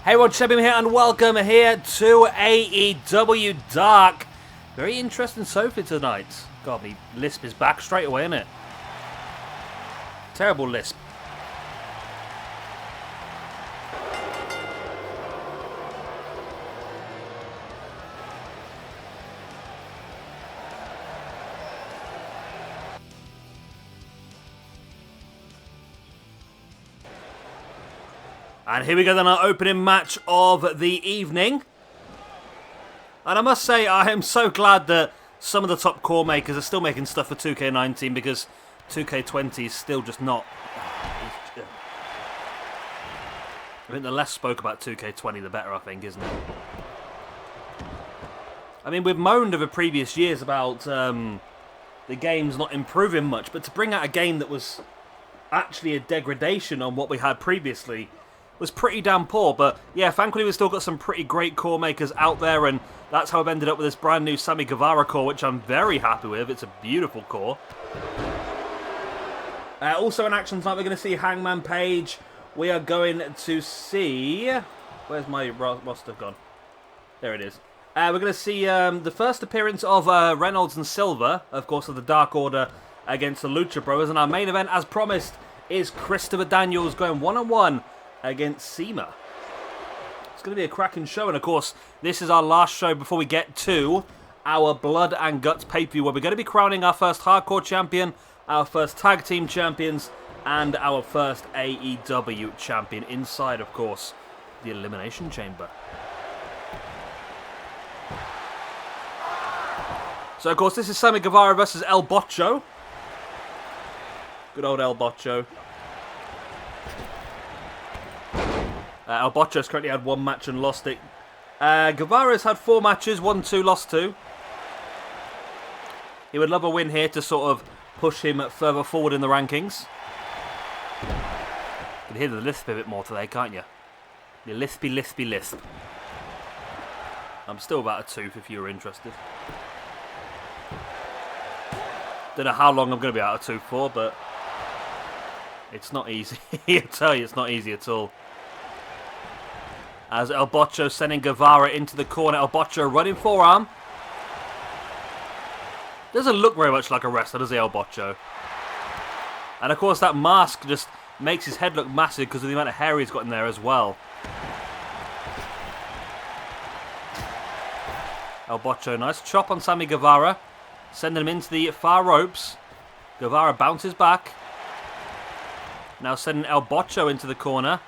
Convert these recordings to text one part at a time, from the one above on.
Hey everyone, Sammy here and welcome here to AEW Dark. Very interesting sofa tonight. God, me lisp is back straight away, isn't it? Terrible lisp. And here we go then, our opening match of the evening. And I must say, I am so glad that some of the top core makers are still making stuff for 2K19 because 2K20 is still just not... I think the less spoke about 2K20, the better, I think, isn't it? I mean, we've moaned over previous years about the games not improving much, but to bring out a game that was actually a degradation on what we had previously was pretty damn poor. But yeah, thankfully we've still got some pretty great core makers out there, and that's how I've ended up with this brand new Sammy Guevara core, which I'm very happy with. It's a beautiful core. Also in action tonight, we're going to see Hangman Page. We are going to see... Where's my roster gone? There it is. We're going to see the first appearance of Reynolds and Silva, of course, of the Dark Order against the Lucha Brothers. And our main event, as promised, is Christopher Daniels going one-on-one against Cima. It's going to be a cracking show, and of course, this is our last show before we get to our Blood and Guts pay-per-view, where we're going to be crowning our first Hardcore Champion, our first Tag Team Champions, and our first AEW Champion, inside, of course, the Elimination Chamber. So, of course, this is Sammy Guevara versus El Botcho. Good old El Botcho. El Botcho's currently had one match and lost it. Guevara's had 4 matches, won 2, lost 2. He would love a win here to sort of push him further forward in the rankings. You can hear the lisp a bit more today, can't you? The lispy, lispy, lisp. I'm still about a tooth if you were interested. Don't know how long I'm going to be out of tooth for, but it's not easy. I tell you, it's not easy at all. As El Botcho sending Guevara into the corner. El Botcho running forearm. Doesn't look very much like a wrestler, does he, El Botcho? And of course that mask just makes his head look massive because of the amount of hair he's got in there as well. El Botcho, nice chop on Sammy Guevara. Sending him into the far ropes. Guevara bounces back. Now sending El Botcho into the corner.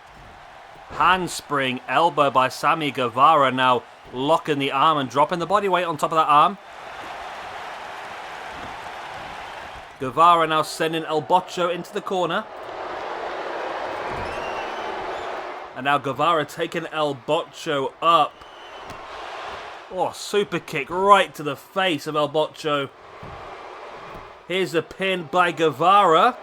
Handspring elbow by Sammy Guevara, now locking the arm and dropping the body weight on top of that arm. Guevara now sending El Botcho into the corner. And now Guevara taking El Botcho up. Oh, super kick right to the face of El Botcho. Here's the pin by Guevara.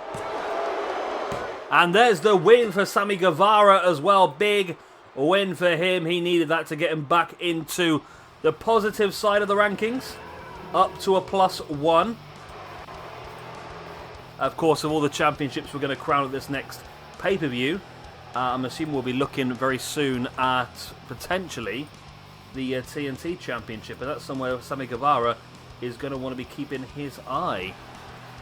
And there's the win for Sammy Guevara as well. Big win for him. He needed that to get him back into the positive side of the rankings. Up to a +1. Of course, of all the championships we're going to crown at this next pay-per-view, I'm assuming we'll be looking very soon at, potentially, the TNT Championship. And that's somewhere Sammy Guevara is going to want to be keeping his eye.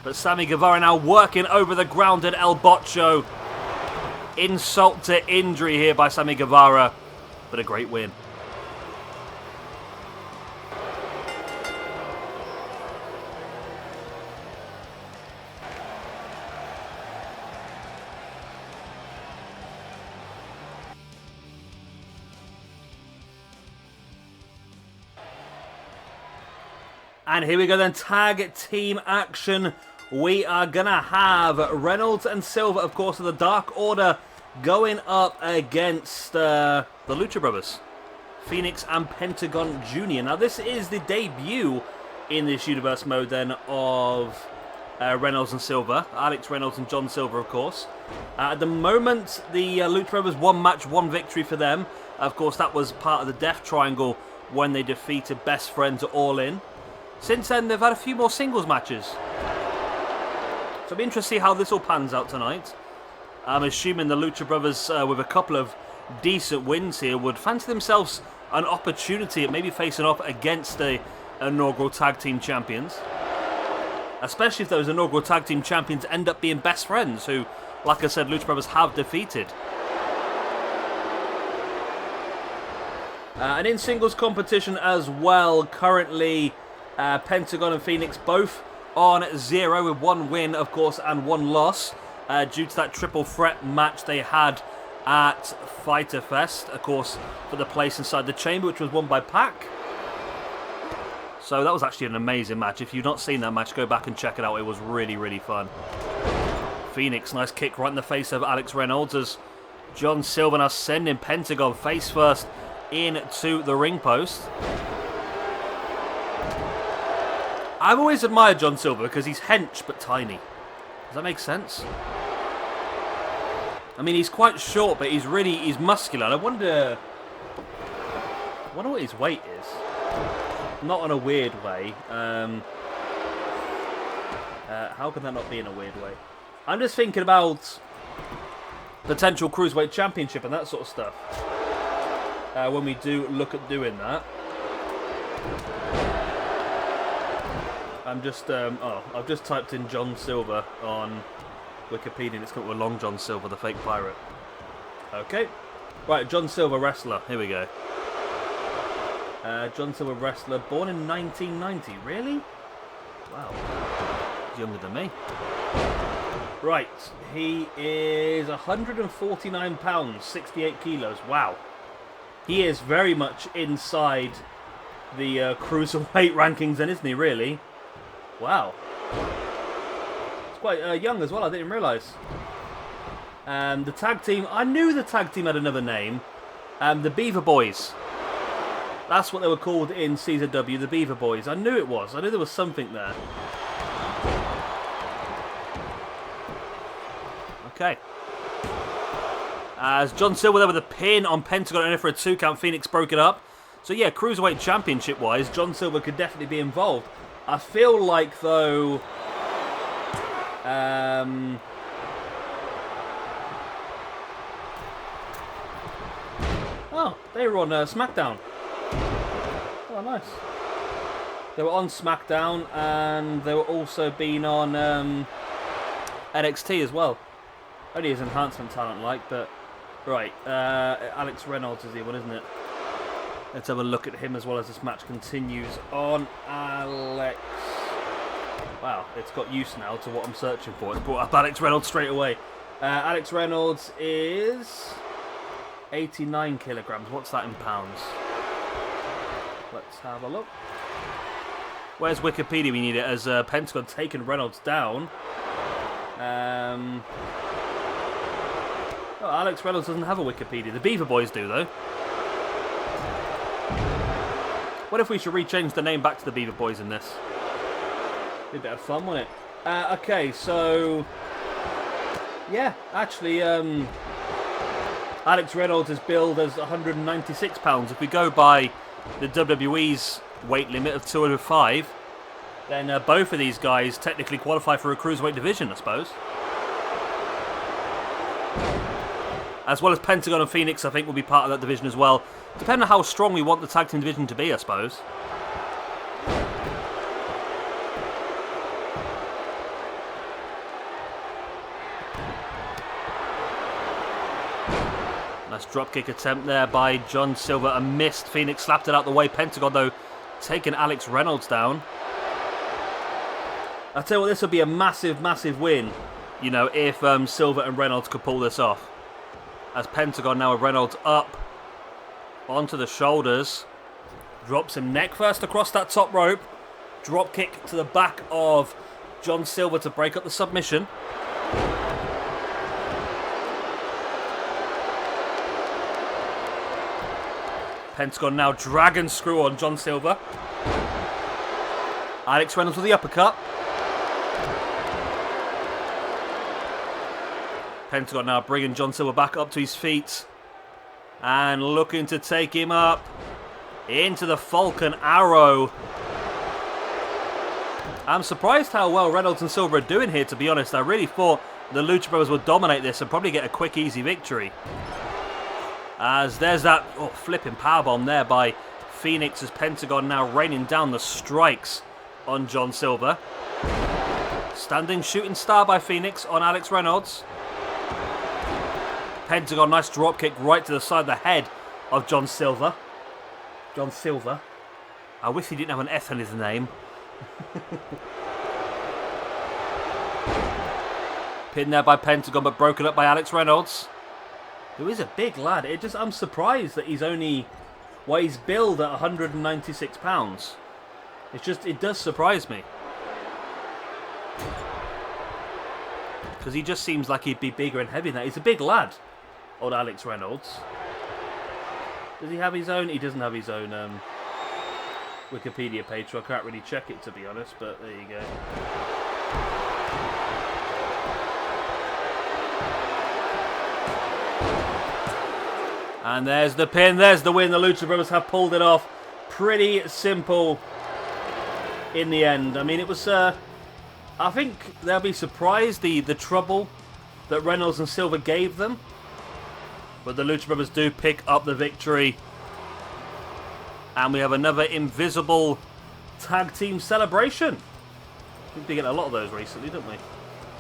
But Sammy Guevara now working over the grounded El Botcho. Insult to injury here by Sammy Guevara. But a great win. And here we go then, tag team action. We are going to have Reynolds and Silva, of course, of the Dark Order, going up against the Lucha Brothers, Phoenix and Pentagon Jr. Now, this is the debut in this universe mode, then, of Reynolds and Silva. Alex Reynolds and John Silva, of course. At the moment, the Lucha Brothers, 1 match, 1 victory for them. Of course, that was part of the Death Triangle when they defeated Best Friends at All In. Since then, they've had a few more singles matches. So it'll be interesting to see how this all pans out tonight. I'm assuming the Lucha Brothers, with a couple of decent wins here would fancy themselves an opportunity at maybe facing off against the inaugural tag team champions. Especially if those inaugural tag team champions end up being best friends, who, like I said, Lucha Brothers have defeated. And in singles competition as well, currently Pentagon and Phoenix both on 0 with 1 win, of course, and 1 loss due to that triple threat match they had at Fyter Fest, of course, for the place inside the chamber, which was won by Pac. So that was actually an amazing match. If you've not seen that match, go back and check it out. It was really, really fun. Phoenix, nice kick right in the face of Alex Reynolds as John Silver now sending Pentagon face first into the ring post. I've always admired John Silver because he's hench but tiny. Does that make sense? I mean, he's quite short, but he's muscular. And I wonder what his weight is. Not in a weird way. How can that not be in a weird way? I'm just thinking about potential Cruiserweight Championship and that sort of stuff. When we do look at doing that. I'm just, I've just typed in John Silver on Wikipedia and it's got Long John Silver, the fake pirate. Okay. Right, John Silver, wrestler. Here we go. John Silver, wrestler, born in 1990. Really? Wow. He's younger than me. Right, he is 149 pounds, 68 kilos. Wow. He is very much inside the cruiserweight rankings then, isn't he, really? Wow. He's quite young as well, I didn't realise. The tag team, I knew the tag team had another name. The Beaver Boys. That's what they were called in CZW, the Beaver Boys. I knew it was. I knew there was something there. Okay. As John Silver there with a pin on Pentagon and for a 2 count, Phoenix broke it up. So yeah, Cruiserweight Championship-wise, John Silver could definitely be involved. I feel like, though... Oh, they were on SmackDown. Oh, nice. They were on SmackDown, and they were also been on NXT as well. Only his enhancement talent like, but... Right, Alex Reynolds is the one, isn't it? Let's have a look at him as well as this match continues on. Alex... Wow, it's got use now to what I'm searching for. It's brought up Alex Reynolds straight away. Alex Reynolds is 89 kilograms. What's that in pounds? Let's have a look. Where's Wikipedia? We need it as Pentagon taking Reynolds down. Oh, Alex Reynolds doesn't have a Wikipedia. The Beaver Boys do, though. What if we should rechange the name back to the Beaver Boys in this? Be a bit of fun, wouldn't it? Okay, so... Yeah, actually, Alex Reynolds is billed as 196 pounds. If we go by the WWE's weight limit of 205, then both of these guys technically qualify for a Cruiserweight division, I suppose. As well as Pentagon and Phoenix, I think, will be part of that division as well. Depending on how strong we want the tag team division to be, I suppose. Nice dropkick attempt there by John Silver. A missed. Phoenix slapped it out the way. Pentagon, though, taking Alex Reynolds down. I'll tell you what, this would be a massive, massive win, you know, if Silver and Reynolds could pull this off. As Pentagon now with Reynolds up onto the shoulders. Drops him neck first across that top rope. Drop kick to the back of John Silver to break up the submission. Pentagon now dragon screw on John Silver. Alex Reynolds with the uppercut. Pentagon now bringing John Silver back up to his feet. And looking to take him up into the Falcon Arrow. I'm surprised how well Reynolds and Silver are doing here, to be honest. I really thought the Lucha Brothers would dominate this and probably get a quick, easy victory. As there's that flipping powerbomb there by Phoenix, as Pentagon now raining down the strikes on John Silver. Standing shooting star by Phoenix on Alex Reynolds. Pentagon, nice drop kick right to the side of the head of John Silver. John Silver. I wish he didn't have an S in his name. Pinned there by Pentagon, but broken up by Alex Reynolds, who is a big lad. I'm surprised that he's only, he's billed at 196 pounds. It does surprise me. Because he just seems like he'd be bigger and heavier than that. He's a big lad, old Alex Reynolds. Does he have his own? He doesn't have his own Wikipedia page, so I can't really check it, to be honest, but there you go. And there's the pin, there's the win. The Lucha Brothers have pulled it off. Pretty simple in the end. I mean, it was, I think they'll be surprised, the trouble that Reynolds and Silver gave them. But the Lucha Brothers do pick up the victory. And we have another invisible tag team celebration. We've been getting a lot of those recently, don't we?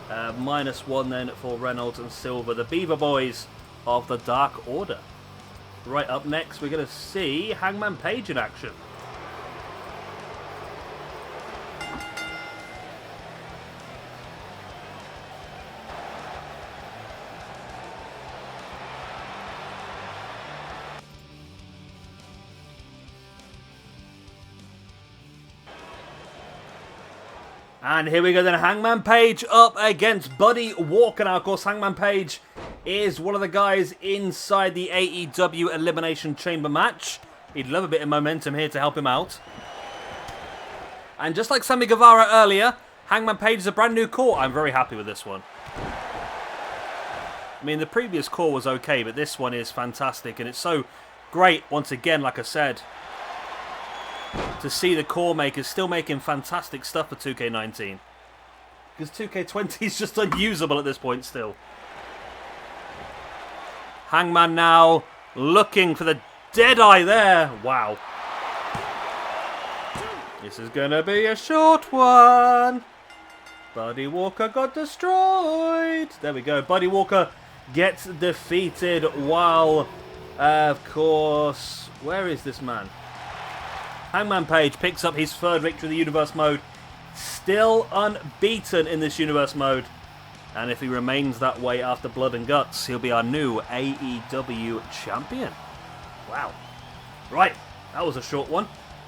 -1 then for Reynolds and Silver, the Beaver Boys of the Dark Order. Right up next, we're going to see Hangman Page in action. And here we go then, Hangman Page up against Buddy Walker. Now, of course, Hangman Page is one of the guys inside the AEW Elimination Chamber match. He'd love a bit of momentum here to help him out. And just like Sammy Guevara earlier, Hangman Page is a brand new core. I'm very happy with this one. I mean, the previous core was okay, but this one is fantastic. And it's so great, once again, like I said, to see the core makers still making fantastic stuff for 2K19. Because 2K20 is just unusable at this point still. Hangman now looking for the Deadeye there. Wow. This is going to be a short one. Buddy Walker got destroyed. There we go. Buddy Walker gets defeated while, of course, where is this man? Hangman Page picks up his third victory in the Universe mode. Still unbeaten in this Universe mode. And if he remains that way after Blood and Guts, he'll be our new AEW champion. Wow. Right, that was a short one.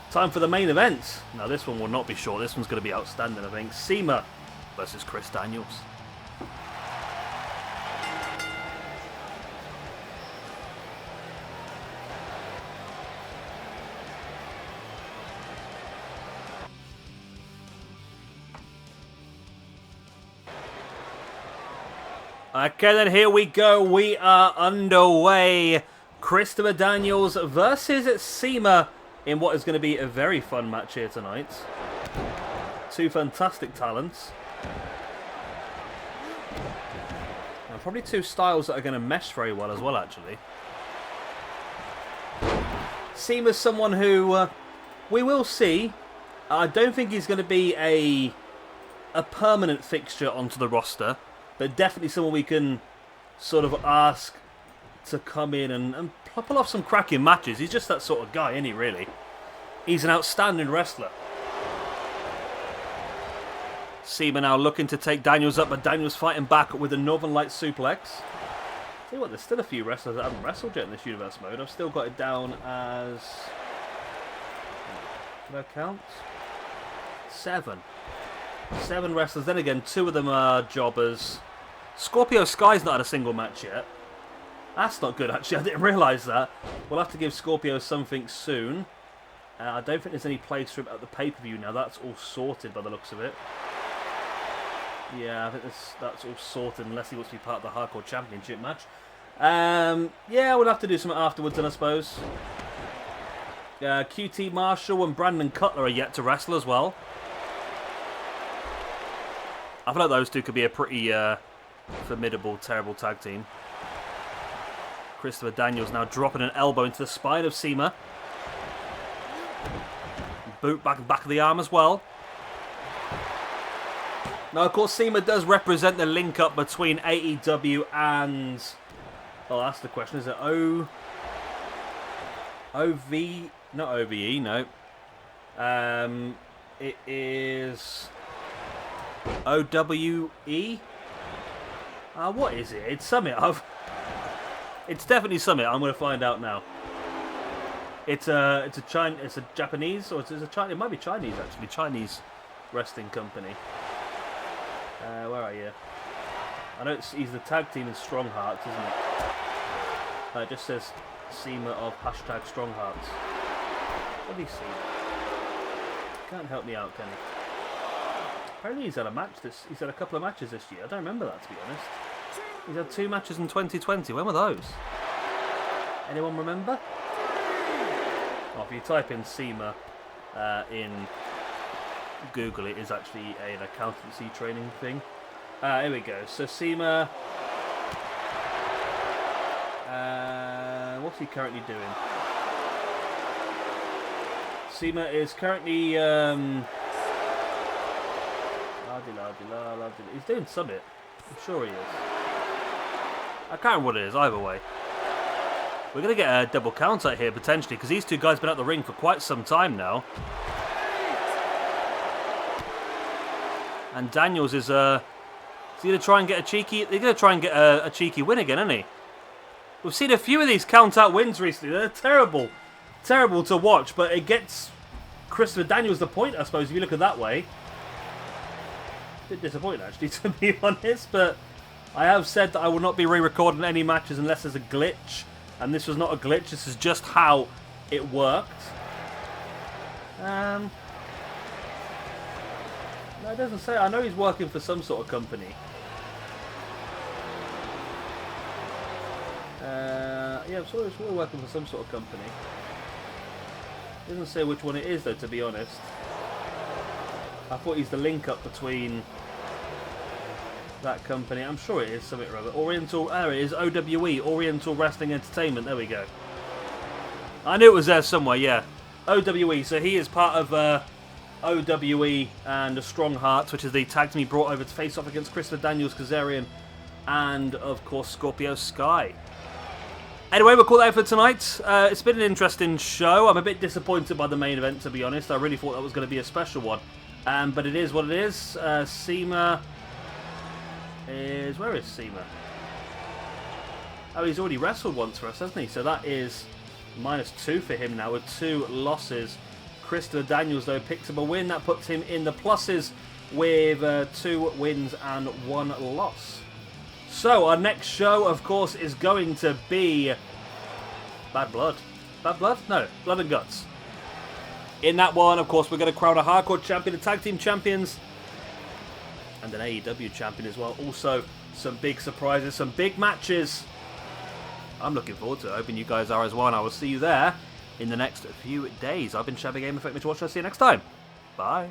Time for the main event. Now this one will not be short. This one's going to be outstanding, I think. Cima versus Chris Daniels. Okay, then here we go. We are underway. Christopher Daniels versus Seema in what is going to be a very fun match here tonight. Two fantastic talents. And probably two styles that are going to mesh very well as well, actually. Seema's someone who we will see. I don't think he's going to be a permanent fixture onto the roster. But definitely someone we can sort of ask to come in and pull off some cracking matches. He's just that sort of guy, isn't he, really? He's an outstanding wrestler. Cima now looking to take Daniels up, but Daniels fighting back with a Northern Light suplex. Tell you what, there's still a few wrestlers that haven't wrestled yet in this Universe mode. I've still got it down as... Can I count? 7. 7 wrestlers. Then again, 2 of them are jobbers. Scorpio Sky's not had a single match yet. That's not good, actually. I didn't realise that. We'll have to give Scorpio something soon. I don't think there's any place for him at the pay-per-view now. That's all sorted by the looks of it. Yeah, I think that's all sorted unless he wants to be part of the Hardcore Championship match. Yeah, we'll have to do something afterwards then, I suppose. QT Marshall and Brandon Cutler are yet to wrestle as well. I feel like those two could be a pretty formidable, terrible tag team. Christopher Daniels now dropping an elbow into the spine of Cima. Boot back of the arm as well. Now, of course, Cima does represent the link-up between AEW and... Oh, that's the question. Is it OV... Not OVE, no. It is... OWE? What is it? It's something. It's definitely something. I'm going to find out now. It's a Japanese, or it might be Chinese actually. Chinese wrestling company. Where are you? I know he's the tag team in Strong Hearts, isn't it? It just says Seema of # Strong Hearts. What do you see? Can't help me out, can he? Apparently he's had a match he's had a couple of matches this year. I don't remember that, to be honest. He's had 2 matches in 2020. When were those? Anyone remember? Oh, if you type in Seema in Google, it is actually an accountancy training thing. Here we go. So Seema, what's he currently doing? Seema is currently he's doing Summit. I'm sure he is. I can't remember what it is either way. We're going to get a double count out here potentially, because these two guys have been out the ring for quite some time now. And Daniels is going to try and get a cheeky... They're going to try and get a cheeky win again, isn't he? We've seen a few of these count-out wins recently. They're terrible. Terrible to watch, but it gets Christopher Daniels the point, I suppose, if you look at it that way. A bit disappointing, actually, to be honest, but I have said that I will not be re-recording any matches unless there's a glitch. And this was not a glitch, this is just how it worked. No, it doesn't say. I know he's working for some sort of company. Yeah, I'm sure he's working for some sort of company. It doesn't say which one it is, though, to be honest. I thought he's the link-up between that company. I'm sure it is something or other. Oriental, there it is, OWE, Oriental Wrestling Entertainment. There we go. I knew it was there somewhere, yeah. OWE, so he is part of OWE and the Strong Hearts, which is the tag team he brought over to face off against Christopher Daniels, Kazarian, and of course Scorpio Sky. Anyway, we'll call that for tonight. It's been an interesting show. I'm a bit disappointed by the main event, to be honest. I really thought that was going to be a special one. But it is what it is. Seema is... Where is Seema? Oh, he's already wrestled once for us, hasn't he? So that is -2 for him now with 2 losses. Christopher Daniels, though, picks up a win. That puts him in the pluses with 2 wins and 1 loss. So, our next show, of course, is going to be Bad Blood. Bad Blood? No, Blood and Guts. In that one, of course, we're going to crown a hardcore champion, a tag team champions, and an AEW champion as well. Also, some big surprises, some big matches. I'm looking forward to it. Hoping you guys are as well, and I will see you there in the next few days. I've been Shabby Gamer. Thank you for watching. I'll see you next time. Bye.